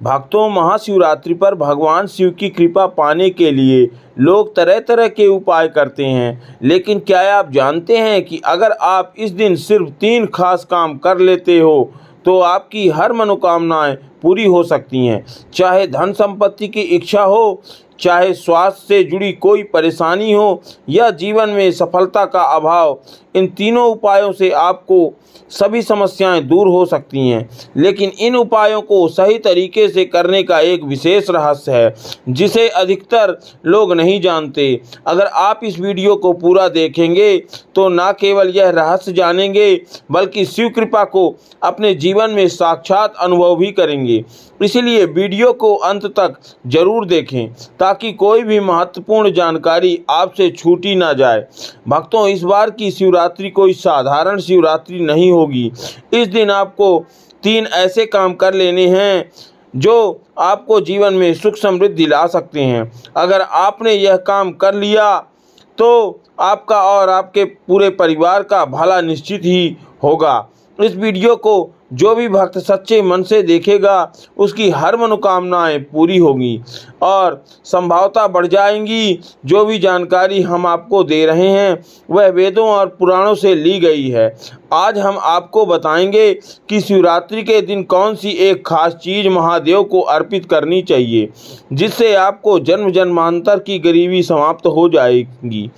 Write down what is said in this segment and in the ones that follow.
भक्तों, महाशिवरात्रि पर भगवान शिव की कृपा पाने के लिए लोग तरह तरह के उपाय करते हैं। लेकिन क्या आप जानते हैं कि अगर आप इस दिन सिर्फ 3 खास काम कर लेते हो तो आपकी हर मनोकामनाएं पूरी हो सकती हैं। चाहे धन संपत्ति की इच्छा हो, चाहे स्वास्थ्य से जुड़ी कोई परेशानी हो या जीवन में सफलता का अभाव, इन तीनों उपायों से आपको सभी समस्याएं दूर हो सकती हैं। लेकिन इन उपायों को सही तरीके से करने का एक विशेष रहस्य है जिसे अधिकतर लोग नहीं जानते। अगर आप इस वीडियो को पूरा देखेंगे तो न केवल यह रहस्य जानेंगे बल्कि शिव कृपा को अपने जीवन में साक्षात अनुभव भी करेंगे। इसलिए वीडियो को अंत तक जरूर देखें ताकि कोई भी महत्वपूर्ण जानकारी आपसे छूटी ना जाए। भक्तों, इस बार की शिवरात्रि कोई साधारण शिवरात्रि नहीं होगी। इस दिन आपको 3 ऐसे काम कर लेने हैं जो आपको जीवन में सुख समृद्धि ला सकते हैं। अगर आपने यह काम कर लिया तो आपका और आपके पूरे परिवार का भला निश्चित ही होगा। इस वीडियो को जो भी भक्त सच्चे मन से देखेगा उसकी हर मनोकामनाएं पूरी होगी और संभावना बढ़ जाएंगी। जो भी जानकारी हम आपको दे रहे हैं वह वेदों और पुराणों से ली गई है। आज हम आपको बताएंगे कि शिवरात्रि के दिन कौन सी एक खास चीज़ महादेव को अर्पित करनी चाहिए जिससे आपको जन्म जन्मांतर की गरीबी समाप्त हो जाएगी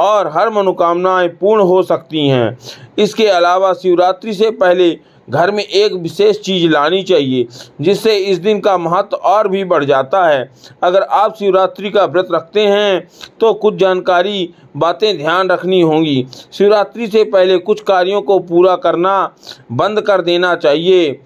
और हर मनोकामनाएं पूर्ण हो सकती हैं। इसके अलावा शिवरात्रि से पहले घर में एक विशेष चीज़ लानी चाहिए जिससे इस दिन का महत्व और भी बढ़ जाता है। अगर आप शिवरात्रि का व्रत रखते हैं तो कुछ जानकारी बातें ध्यान रखनी होंगी। शिवरात्रि से पहले कुछ कार्यों को पूरा करना बंद कर देना चाहिए,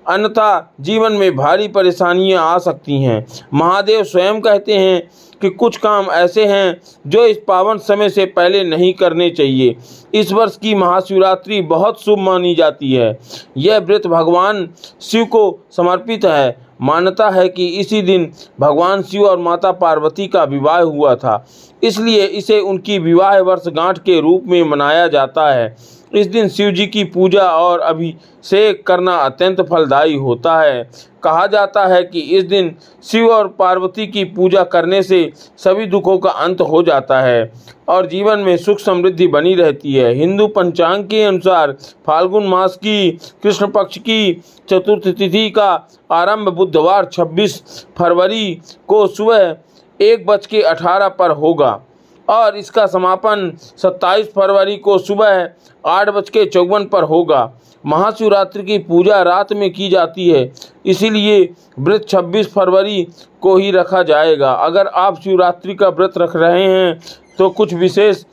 अन्यथा जीवन में भारी परेशानियां आ सकती हैं। महादेव स्वयं कहते हैं कि कुछ काम ऐसे हैं जो इस पावन समय से पहले नहीं करने चाहिए। इस वर्ष की महाशिवरात्रि बहुत शुभ मानी जाती है। यह व्रत भगवान शिव को समर्पित है। मान्यता है कि इसी दिन भगवान शिव और माता पार्वती का विवाह हुआ था, इसलिए इसे उनकी विवाह वर्षगांठ के रूप में मनाया जाता है। इस दिन शिव जी की पूजा और अभिषेक करना अत्यंत फलदायी होता है। कहा जाता है कि इस दिन शिव और पार्वती की पूजा करने से सभी दुखों का अंत हो जाता है और जीवन में सुख समृद्धि बनी रहती है। हिंदू पंचांग के अनुसार फाल्गुन मास की कृष्ण पक्ष की चतुर्थ तिथि का आरंभ बुधवार 26 फरवरी को सुबह 1:18 पर होगा और इसका समापन 27 फरवरी को सुबह 8:54 पर होगा। महाशिवरात्रि की पूजा रात में की जाती है, इसीलिए व्रत 26 फरवरी को ही रखा जाएगा। अगर आप शिवरात्रि का व्रत रख रहे हैं तो कुछ विशेष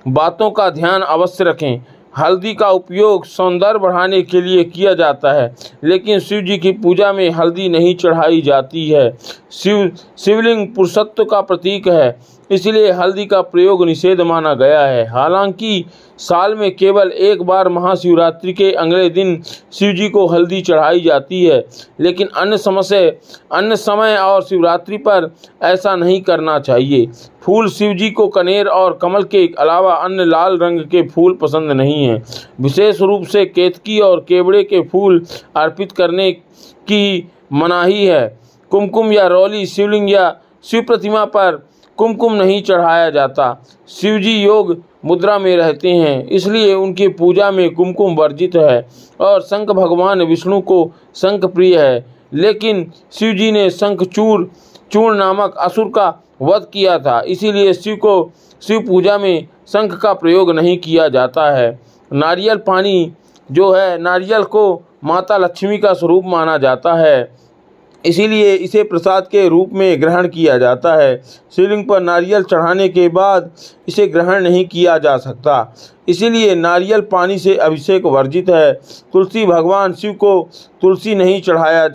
बातों का ध्यान अवश्य रखें। हल्दी का उपयोग सौंदर्य बढ़ाने के लिए किया जाता है, लेकिन शिव जी की पूजा में हल्दी नहीं चढ़ाई जाती है। शिवलिंग पुरुषत्व का प्रतीक है, इसलिए हल्दी का प्रयोग निषेध माना गया है। हालांकि साल में केवल एक बार महाशिवरात्रि के अगले दिन शिव जी को हल्दी चढ़ाई जाती है, लेकिन अन्य समय और शिवरात्रि पर ऐसा नहीं करना चाहिए। फूल शिव जी को कनेर और कमल के अलावा अन्य लाल रंग के फूल पसंद नहीं हैं। विशेष रूप से केतकी और केवड़े के फूल अर्पित करने की मनाही है। कुमकुम या रौली शिवलिंग या शिव प्रतिमा पर कुमकुम नहीं चढ़ाया जाता। शिव जी योग मुद्रा में रहते हैं, इसलिए उनकी पूजा में कुमकुम वर्जित है और शंख भगवान विष्णु को शंख प्रिय है। लेकिन शिव जी ने शंखचूर्ण नामक असुर का वध किया था, इसीलिए शिव पूजा में शंख का प्रयोग नहीं किया जाता है। नारियल पानी जो है, नारियल को माता लक्ष्मी का स्वरूप माना जाता है, इसीलिए इसे प्रसाद के रूप में ग्रहण किया जाता है। शिवलिंग पर नारियल चढ़ाने के बाद इसे ग्रहण नहीं किया जा सकता, इसीलिए नारियल पानी से अभिषेक वर्जित है। तुलसी, भगवान शिव को तुलसी नहीं चढ़ाया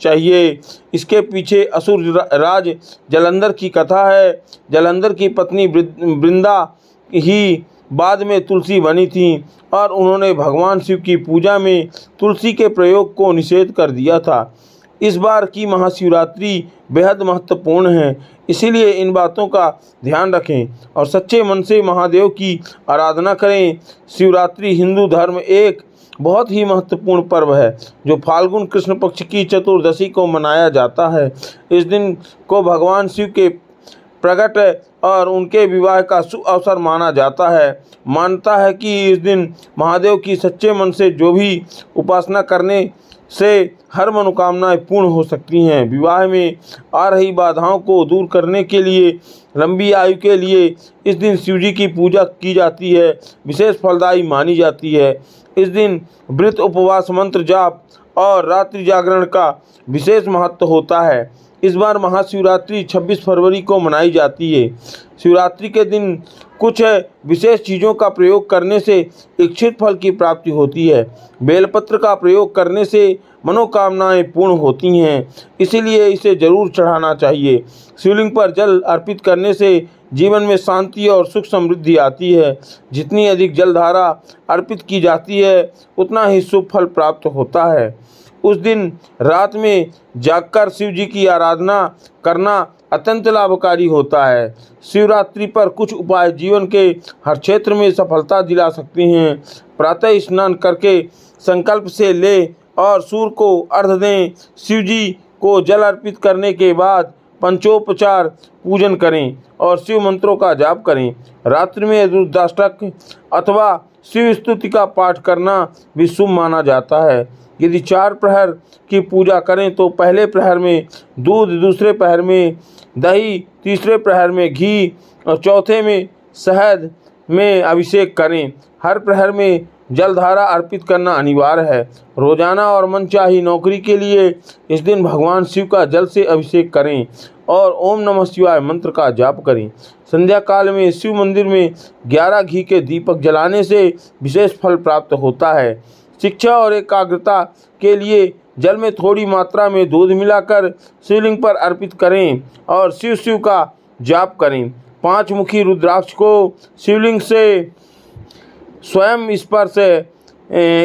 चाहिए। इसके पीछे असुर राज जलंधर की कथा है। जलंधर की पत्नी वृंदा ही बाद में तुलसी बनी थी और उन्होंने भगवान शिव की पूजा में तुलसी के प्रयोग को निषेध कर दिया था। इस बार की महाशिवरात्रि बेहद महत्वपूर्ण है, इसीलिए इन बातों का ध्यान रखें और सच्चे मन से महादेव की आराधना करें। शिवरात्रि हिंदू धर्म एक बहुत ही महत्वपूर्ण पर्व है जो फाल्गुन कृष्ण पक्ष की चतुर्दशी को मनाया जाता है। इस दिन को भगवान शिव के प्रकट और उनके विवाह का शुभ अवसर माना जाता है। मानता है कि इस दिन महादेव की सच्चे मन से जो भी उपासना करने से हर मनोकामनाएं पूर्ण हो सकती हैं। विवाह में आ रही बाधाओं को दूर करने के लिए, लंबी आयु के लिए इस दिन शिव जी की पूजा की जाती है, विशेष फलदायी मानी जाती है। इस दिन व्रत, उपवास, मंत्र जाप और रात्रि जागरण का विशेष महत्व होता है। इस बार महाशिवरात्रि 26 फरवरी को मनाई जाती है। शिवरात्रि के दिन कुछ विशेष चीज़ों का प्रयोग करने से इच्छित फल की प्राप्ति होती है। बेलपत्र का प्रयोग करने से मनोकामनाएं पूर्ण होती हैं, इसीलिए इसे जरूर चढ़ाना चाहिए। शिवलिंग पर जल अर्पित करने से जीवन में शांति और सुख समृद्धि आती है। जितनी अधिक जलधारा अर्पित की जाती है उतना ही शुभ फल प्राप्त होता है। उस दिन रात में जागकर शिव जी की आराधना करना अत्यंत लाभकारी होता है। शिवरात्रि पर कुछ उपाय जीवन के हर क्षेत्र में सफलता दिला सकते हैं। प्रातः स्नान करके संकल्प से ले और सूर्य को अर्घ्य दें। शिव जी को जल अर्पित करने के बाद पंचोपचार पूजन करें और शिव मंत्रों का जाप करें। रात्रि में रुद्राष्टक अथवा शिव स्तुति का पाठ करना भी शुभ माना जाता है। यदि 4 प्रहर की पूजा करें तो पहले प्रहर में दूध, दूसरे प्रहर में दही, तीसरे प्रहर में घी और चौथे में शहद में अभिषेक करें। हर प्रहर में जलधारा अर्पित करना अनिवार्य है। रोजाना और मनचाही नौकरी के लिए इस दिन भगवान शिव का जल से अभिषेक करें और ओम नमः शिवाय मंत्र का जाप करें। संध्या काल में शिव मंदिर में 11 घी के दीपक जलाने से विशेष फल प्राप्त होता है। शिक्षा और एकाग्रता के लिए जल में थोड़ी मात्रा में दूध मिलाकर शिवलिंग पर अर्पित करें और शिव शिव का जाप करें। 5 मुखी रुद्राक्ष को शिवलिंग से स्वयं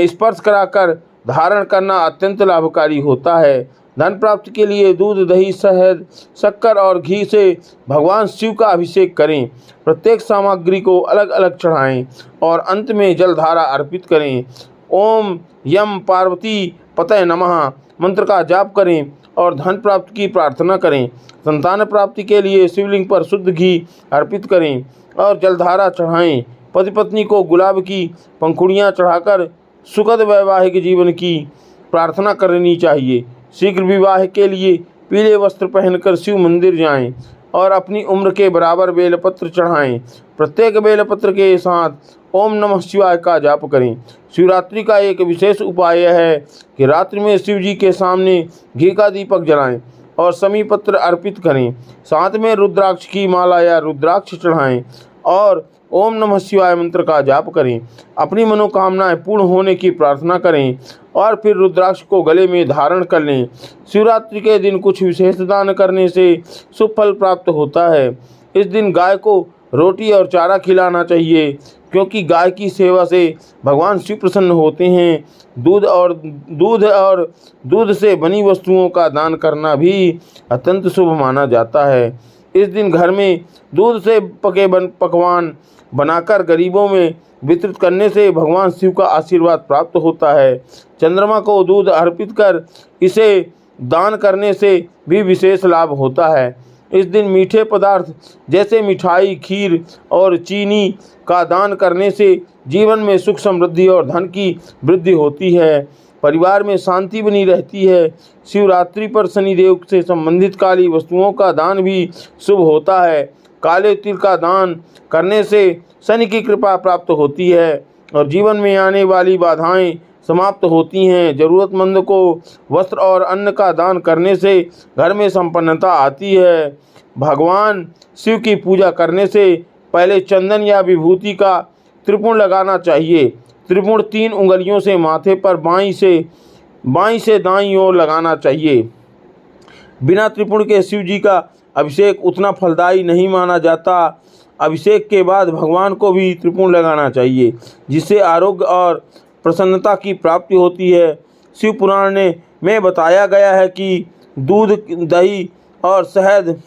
स्पर्श कराकर धारण करना अत्यंत लाभकारी होता है। धन प्राप्ति के लिए दूध, दही, शहद, शक्कर और घी से भगवान शिव का अभिषेक करें। प्रत्येक सामग्री को अलग अलग चढ़ाएं और अंत में जलधारा अर्पित करें। ओम यम पार्वती पतये नमः मंत्र का जाप करें और धन प्राप्ति की प्रार्थना करें। संतान प्राप्ति के लिए शिवलिंग पर शुद्ध घी अर्पित करें और जलधारा चढ़ाएं। पति पत्नी को गुलाब की पंखुड़ियाँ चढ़ाकर सुखद वैवाहिक जीवन की प्रार्थना करनी चाहिए। शीघ्र विवाह के लिए पीले वस्त्र पहनकर शिव मंदिर जाएं और अपनी उम्र के बराबर बेलपत्र चढ़ाएं। प्रत्येक बेलपत्र के साथ ओम नमः शिवाय का जाप करें। शिवरात्रि का एक विशेष उपाय है कि रात्रि में शिव जी के सामने घी का दीपक जलाएं और समी पत्र अर्पित करें। साथ में रुद्राक्ष की माला या रुद्राक्ष चढ़ाएं और ओम नमः शिवाय मंत्र का जाप करें। अपनी मनोकामनाएं पूर्ण होने की प्रार्थना करें और फिर रुद्राक्ष को गले में धारण कर लें। शिवरात्रि के दिन कुछ विशेष दान करने से शुभ फल प्राप्त होता है। इस दिन गाय को रोटी और चारा खिलाना चाहिए, क्योंकि गाय की सेवा से भगवान शिव प्रसन्न होते हैं। दूध से बनी वस्तुओं का दान करना भी अत्यंत शुभ माना जाता है। इस दिन घर में दूध से पके पकवान बनाकर गरीबों में वितरित करने से भगवान शिव का आशीर्वाद प्राप्त होता है। चंद्रमा को दूध अर्पित कर इसे दान करने से भी विशेष लाभ होता है। इस दिन मीठे पदार्थ जैसे मिठाई, खीर और चीनी का दान करने से जीवन में सुख, समृद्धि और धन की वृद्धि होती है। परिवार में शांति बनी रहती है। शिवरात्रि पर शनिदेव से संबंधित काली वस्तुओं का दान भी शुभ होता है। काले तिल का दान करने से शनि की कृपा प्राप्त होती है और जीवन में आने वाली बाधाएं समाप्त होती हैं। जरूरतमंद को वस्त्र और अन्न का दान करने से घर में संपन्नता आती है। भगवान शिव की पूजा करने से पहले चंदन या विभूति का त्रिपुण लगाना चाहिए। त्रिपुण 3 उंगलियों से माथे पर बाईं से दाईं ओर लगाना चाहिए। बिना त्रिपुण के शिव जी का अभिषेक उतना फलदायी नहीं माना जाता। अभिषेक के बाद भगवान को भी त्रिपुण लगाना चाहिए, जिससे आरोग्य और प्रसन्नता की प्राप्ति होती है। शिव पुराण में बताया गया है कि दूध, दही और शहद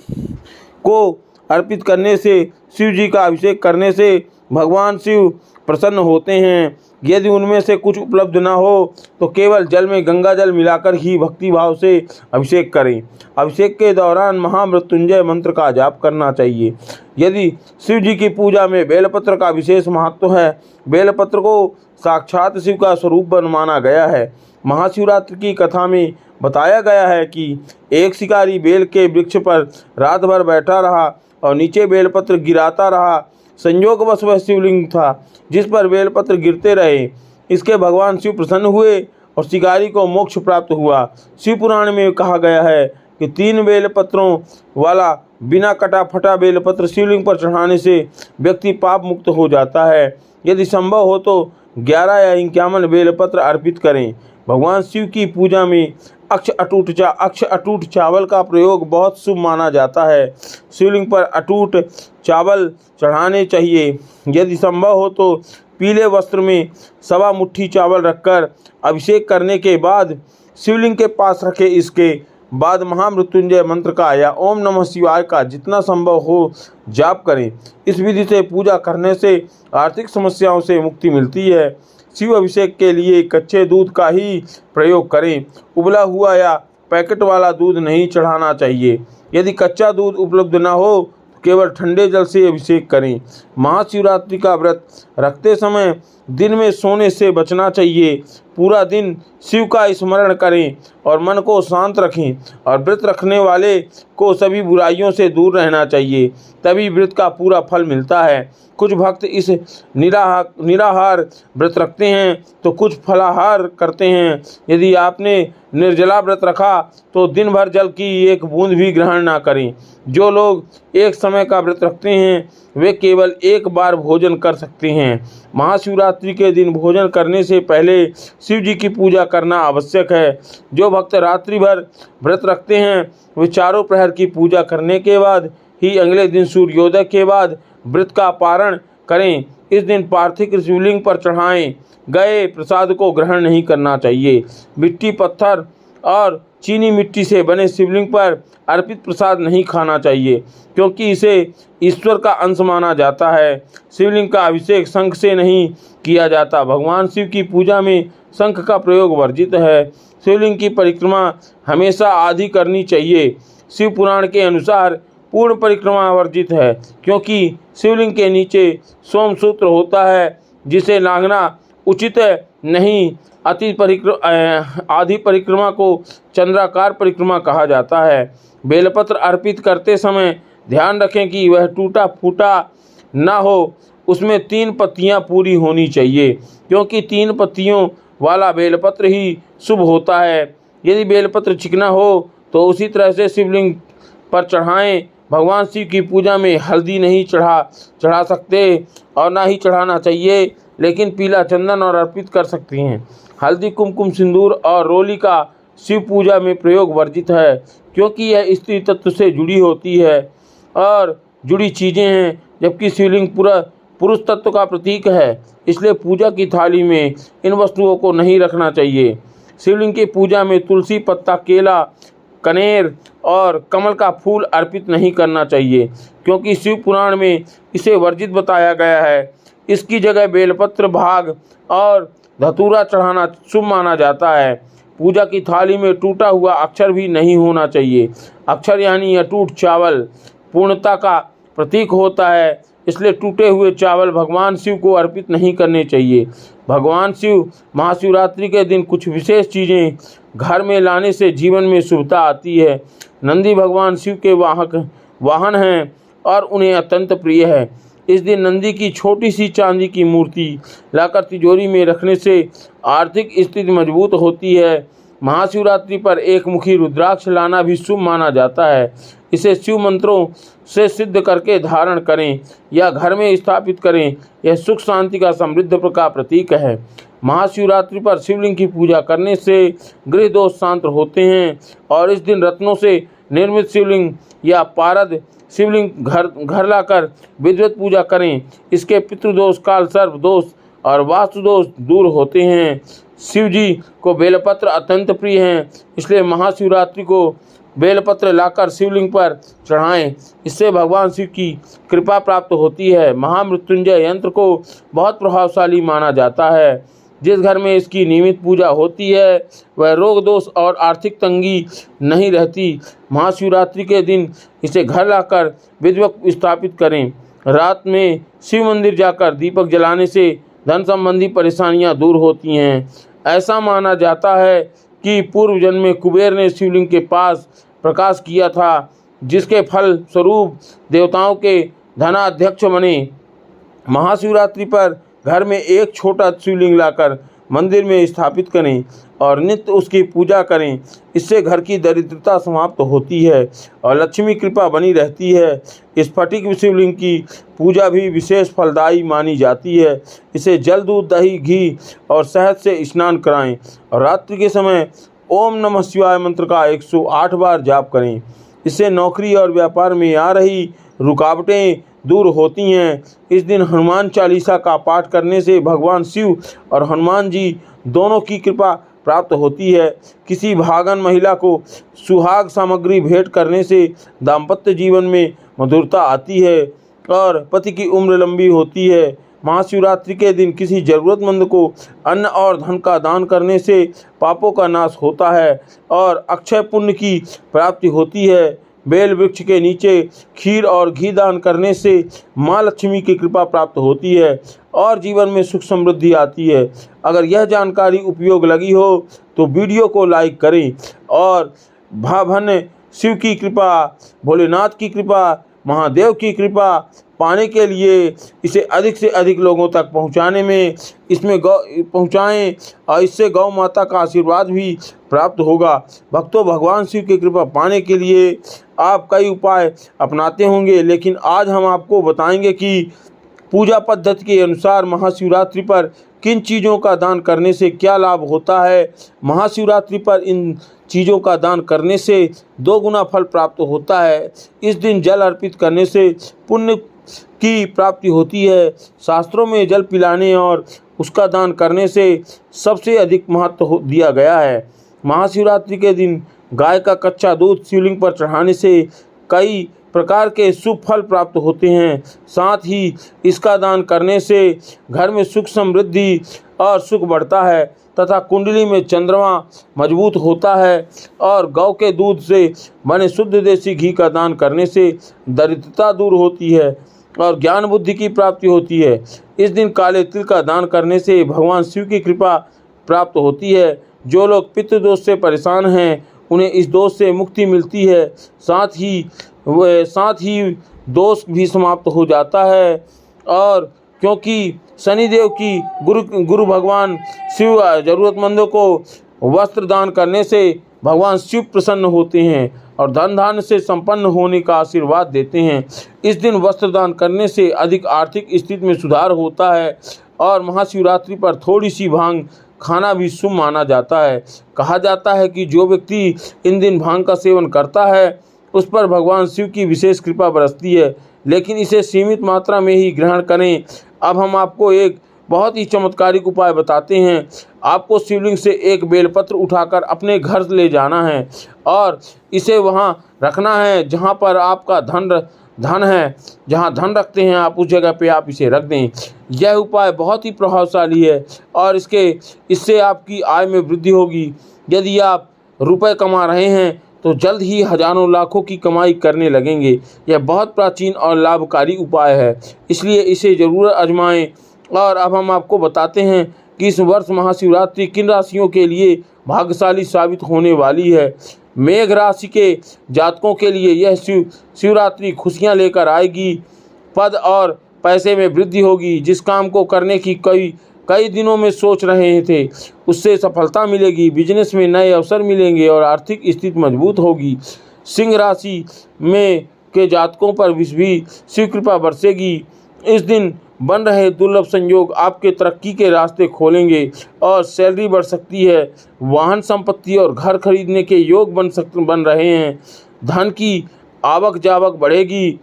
को अर्पित करने से, शिव जी का अभिषेक करने से भगवान शिव प्रसन्न होते हैं। यदि उनमें से कुछ उपलब्ध न हो तो केवल जल में गंगा जल मिलाकर ही भक्ति भाव से अभिषेक करें। अभिषेक के दौरान महामृत्युंजय मंत्र का जाप करना चाहिए। यदि शिव जी की पूजा में बेलपत्र का विशेष महत्व है। बेलपत्र को साक्षात शिव का स्वरूप माना गया है। महाशिवरात्रि की कथा में बताया गया है कि एक शिकारी बेल के वृक्ष पर रात भर बैठा रहा और नीचे बेलपत्र गिराता रहा। संयोगवश वह शिवलिंग था जिस पर बेलपत्र गिरते रहे। इसके भगवान शिव प्रसन्न हुए और शिकारी को मोक्ष प्राप्त हुआ। शिव पुराण में कहा गया है कि 3 बेलपत्रों वाला बिना कटा फटा बेलपत्र शिवलिंग पर चढ़ाने से व्यक्ति पाप मुक्त हो जाता है। यदि संभव हो तो 11 या 51 बेलपत्र अर्पित करें। भगवान शिव की पूजा में अक्ष अटूट चावल का प्रयोग बहुत शुभ माना जाता है। शिवलिंग पर अटूट चावल चढ़ाने चाहिए। यदि संभव हो तो पीले वस्त्र में 1.25 मुट्ठी चावल रखकर अभिषेक करने के बाद शिवलिंग के पास रखें। इसके बाद महामृत्युंजय मंत्र का या ओम नमः शिवाय का जितना संभव हो जाप करें। इस विधि से पूजा करने से आर्थिक समस्याओं से मुक्ति मिलती है। शिव अभिषेक के लिए कच्चे दूध का ही प्रयोग करें। उबला हुआ या पैकेट वाला दूध नहीं चढ़ाना चाहिए। यदि कच्चा दूध उपलब्ध न हो तो केवल ठंडे जल से अभिषेक करें। महाशिवरात्रि का व्रत रखते समय दिन में सोने से बचना चाहिए। पूरा दिन शिव का स्मरण करें और मन को शांत रखें। और व्रत रखने वाले को सभी बुराइयों से दूर रहना चाहिए, तभी व्रत का पूरा फल मिलता है। कुछ भक्त इस निराहार व्रत रखते हैं तो कुछ फलाहार करते हैं। यदि आपने निर्जला व्रत रखा तो दिन भर जल की एक बूंद भी ग्रहण ना करें। जो लोग एक समय का व्रत रखते हैं वे केवल एक बार भोजन कर सकते हैं। महाशिवरात्रि के दिन भोजन करने से पहले शिव जी की पूजा करना आवश्यक है। जो भक्त रात्रि भर व्रत रखते हैं वे चारों प्रहर की पूजा करने के बाद ही अगले दिन सूर्योदय के बाद व्रत का पारण करें। इस दिन पार्थिव शिवलिंग पर चढ़ाए गए प्रसाद को ग्रहण नहीं करना चाहिए। मिट्टी, पत्थर और चीनी मिट्टी से बने शिवलिंग पर अर्पित प्रसाद नहीं खाना चाहिए, क्योंकि इसे ईश्वर का अंश माना जाता है। शिवलिंग का अभिषेक शंख से नहीं किया जाता। भगवान शिव की पूजा में शंख का प्रयोग वर्जित है। शिवलिंग की परिक्रमा हमेशा आधी करनी चाहिए। शिव पुराण के अनुसार पूर्ण परिक्रमा वर्जित है, क्योंकि शिवलिंग के नीचे सोमसूत्र होता है जिसे लांघना उचित नहीं। आधी परिक्रमा को चंद्राकार परिक्रमा कहा जाता है। बेलपत्र अर्पित करते समय ध्यान रखें कि वह टूटा फूटा ना हो। उसमें 3 पत्तियां पूरी होनी चाहिए, क्योंकि 3 पत्तियों वाला बेलपत्र ही शुभ होता है। यदि बेलपत्र चिकना हो तो उसी तरह से शिवलिंग पर चढ़ाएं। भगवान शिव की पूजा में हल्दी नहीं चढ़ा सकते और ना ही चढ़ाना चाहिए, लेकिन पीला चंदन और अर्पित कर सकती हैं। हल्दी, कुमकुम, सिंदूर और रोली का शिव पूजा में प्रयोग वर्जित है, क्योंकि यह स्त्री तत्व से जुड़ी होती है और जुड़ी चीज़ें हैं, जबकि शिवलिंग पूरा पुरुष तत्व का प्रतीक है। इसलिए पूजा की थाली में इन वस्तुओं को नहीं रखना चाहिए। शिवलिंग की पूजा में तुलसी पत्ता, केला, कनेर और कमल का फूल अर्पित नहीं करना चाहिए, क्योंकि शिव पुराण में इसे वर्जित बताया गया है। इसकी जगह बेलपत्र, भाग और धतूरा चढ़ाना शुभ माना जाता है। पूजा की थाली में टूटा हुआ अक्षर भी नहीं होना चाहिए। अक्षर यानी अटूट चावल पूर्णता का प्रतीक होता है, इसलिए टूटे हुए चावल भगवान शिव को अर्पित नहीं करने चाहिए। भगवान शिव महाशिवरात्रि के दिन कुछ विशेष चीज़ें घर में लाने से जीवन में शुभता आती है। नंदी भगवान शिव के वाहन हैं और उन्हें अत्यंत प्रिय है। इस दिन नंदी की छोटी सी चांदी की मूर्ति लाकर तिजोरी में रखने से आर्थिक स्थिति मजबूत होती है। महाशिवरात्रि पर एक मुखी रुद्राक्ष लाना भी शुभ माना जाता है। इसे शिव मंत्रों से सिद्ध करके धारण करें या घर में स्थापित करें। यह सुख शांति का समृद्ध का प्रतीक है। महाशिवरात्रि पर शिवलिंग की पूजा करने से गृह दोष शांत होते हैं और इस दिन रत्नों से निर्मित शिवलिंग या पारद शिवलिंग घर लाकर विधिवत पूजा करें। इसके पितृदोष, काल सर्प दोष और वास्तु दोष दूर होते हैं। शिव जी को बेलपत्र अत्यंत प्रिय हैं, इसलिए महाशिवरात्रि को बेलपत्र लाकर शिवलिंग पर चढ़ाएं। इससे भगवान शिव की कृपा प्राप्त होती है। महामृत्युंजय यंत्र को बहुत प्रभावशाली माना जाता है। जिस घर में इसकी नियमित पूजा होती है वह रोग दोष और आर्थिक तंगी नहीं रहती। महाशिवरात्रि के दिन इसे घर लाकर विधिवत स्थापित करें। रात में शिव मंदिर जाकर दीपक जलाने से धन संबंधी परेशानियां दूर होती हैं। ऐसा माना जाता है कि पूर्व जन्म में कुबेर ने शिवलिंग के पास प्रकाश किया था, जिसके फल स्वरूप देवताओं के धनाध्यक्ष बने। महाशिवरात्रि पर घर में एक छोटा शिवलिंग लाकर मंदिर में स्थापित करें और नित्य उसकी पूजा करें। इससे घर की दरिद्रता समाप्त होती है और लक्ष्मी कृपा बनी रहती है। स्फटिक शिवलिंग की पूजा भी विशेष फलदायी मानी जाती है। इसे जल, दूध, दही, घी और शहद से स्नान कराएं और रात्रि के समय ओम नमः शिवाय मंत्र का 108 बार जाप करें। इससे नौकरी और व्यापार में आ रही रुकावटें दूर होती हैं। इस दिन हनुमान चालीसा का पाठ करने से भगवान शिव और हनुमान जी दोनों की कृपा प्राप्त होती है। किसी भागन महिला को सुहाग सामग्री भेंट करने से दाम्पत्य जीवन में मधुरता आती है और पति की उम्र लंबी होती है। महाशिवरात्रि के दिन किसी जरूरतमंद को अन्न और धन का दान करने से पापों का नाश होता है और अक्षय पुण्य की प्राप्ति होती है। बेल वृक्ष के नीचे खीर और घी दान करने से माँ लक्ष्मी की कृपा प्राप्त होती है और जीवन में सुख समृद्धि आती है। अगर यह जानकारी उपयोग लगी हो तो वीडियो को लाइक करें और भावन शिव की कृपा, भोलेनाथ की कृपा, महादेव की कृपा पाने के लिए इसे अधिक से अधिक लोगों तक पहुंचाने में पहुंचाएं और इससे गौ माता का आशीर्वाद भी प्राप्त होगा। भक्तों, भगवान शिव की कृपा पाने के लिए आप कई उपाय अपनाते होंगे, लेकिन आज हम आपको बताएंगे कि पूजा पद्धति के अनुसार महाशिवरात्रि पर किन चीज़ों का दान करने से क्या लाभ होता है। महाशिवरात्रि पर इन चीज़ों का दान करने से 2 गुना फल प्राप्त होता है। इस दिन जल अर्पित करने से पुण्य की प्राप्ति होती है। शास्त्रों में जल पिलाने और उसका दान करने से सबसे अधिक महत्व दिया गया है। महाशिवरात्रि के दिन गाय का कच्चा दूध शिवलिंग पर चढ़ाने से कई प्रकार के शुभ फल प्राप्त होते हैं। साथ ही इसका दान करने से घर में सुख समृद्धि और सुख बढ़ता है तथा कुंडली में चंद्रमा मजबूत होता है और गौ के दूध से बने शुद्ध देसी घी का दान करने से दरिद्रता दूर होती है और ज्ञान बुद्धि की प्राप्ति होती है। इस दिन काले तिल का दान करने से भगवान शिव की कृपा प्राप्त होती है। जो लोग पितृ दोष से परेशान हैं उन्हें इस दोष से मुक्ति मिलती है। साथ ही दोष भी समाप्त हो जाता है और क्योंकि शनिदेव की गुरु भगवान शिव जरूरतमंदों को वस्त्र दान करने से भगवान शिव प्रसन्न होते हैं और धन धान्य से संपन्न होने का आशीर्वाद देते हैं। इस दिन वस्त्र दान करने से अधिक आर्थिक स्थिति में सुधार होता है और महाशिवरात्रि पर थोड़ी सी भांग खाना भी शुभ माना जाता है। कहा जाता है कि जो व्यक्ति इन दिन भांग का सेवन करता है उस पर भगवान शिव की विशेष कृपा बरसती है, लेकिन इसे सीमित मात्रा में ही ग्रहण करें। अब हम आपको एक बहुत ही चमत्कारिक उपाय बताते हैं। आपको शिवलिंग से एक बेलपत्र उठाकर अपने घर ले जाना है और इसे वहां रखना है जहां पर आपका धन है। जहां धन रखते हैं आप उस जगह पे आप इसे रख दें। यह उपाय बहुत ही प्रभावशाली है और इससे आपकी आय में वृद्धि होगी। यदि आप रुपए कमा रहे हैं तो जल्द ही हजारों लाखों की कमाई करने लगेंगे। यह बहुत प्राचीन और लाभकारी उपाय है, इसलिए इसे ज़रूर आजमाएं। और अब हम आपको बताते हैं कि इस वर्ष महाशिवरात्रि किन राशियों के लिए भाग्यशाली साबित होने वाली है। मेघ राशि के जातकों के लिए यह शिवरात्रि खुशियां लेकर आएगी। पद और पैसे में वृद्धि होगी। जिस काम को करने की कई दिनों में सोच रहे थे उससे सफलता मिलेगी। बिजनेस में नए अवसर मिलेंगे और आर्थिक स्थिति मजबूत होगी। सिंह राशि में के जातकों पर भी शिव कृपा बरसेगी। इस दिन बन रहे दुर्लभ संयोग आपके तरक्की के रास्ते खोलेंगे और सैलरी बढ़ सकती है। वाहन संपत्ति और घर खरीदने के योग बन रहे हैं। धन की आवक जावक बढ़ेगी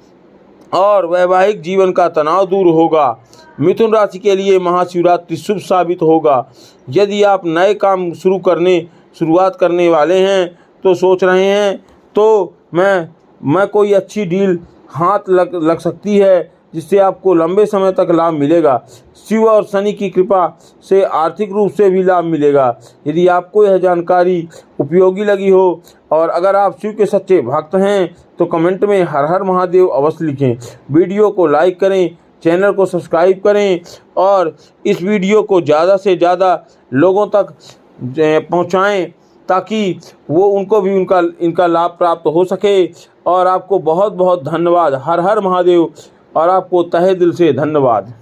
और वैवाहिक जीवन का तनाव दूर होगा। मिथुन राशि के लिए महाशिवरात्रि शुभ साबित होगा। यदि आप नए काम शुरुआत करने वाले हैं तो सोच रहे हैं तो मैं कोई अच्छी डील हाथ लग सकती है, जिससे आपको लंबे समय तक लाभ मिलेगा। शिव और शनि की कृपा से आर्थिक रूप से भी लाभ मिलेगा। यदि आपको यह जानकारी उपयोगी लगी हो और अगर आप शिव के सच्चे भक्त हैं तो कमेंट में हर हर महादेव अवश्य लिखें। वीडियो को लाइक करें, चैनल को सब्सक्राइब करें और इस वीडियो को ज़्यादा से ज़्यादा लोगों तक पहुँचाएँ, ताकि वो उनको भी इनका लाभ प्राप्त हो सके। और आपको बहुत बहुत धन्यवाद। हर हर महादेव और आपको तहे दिल से धन्यवाद।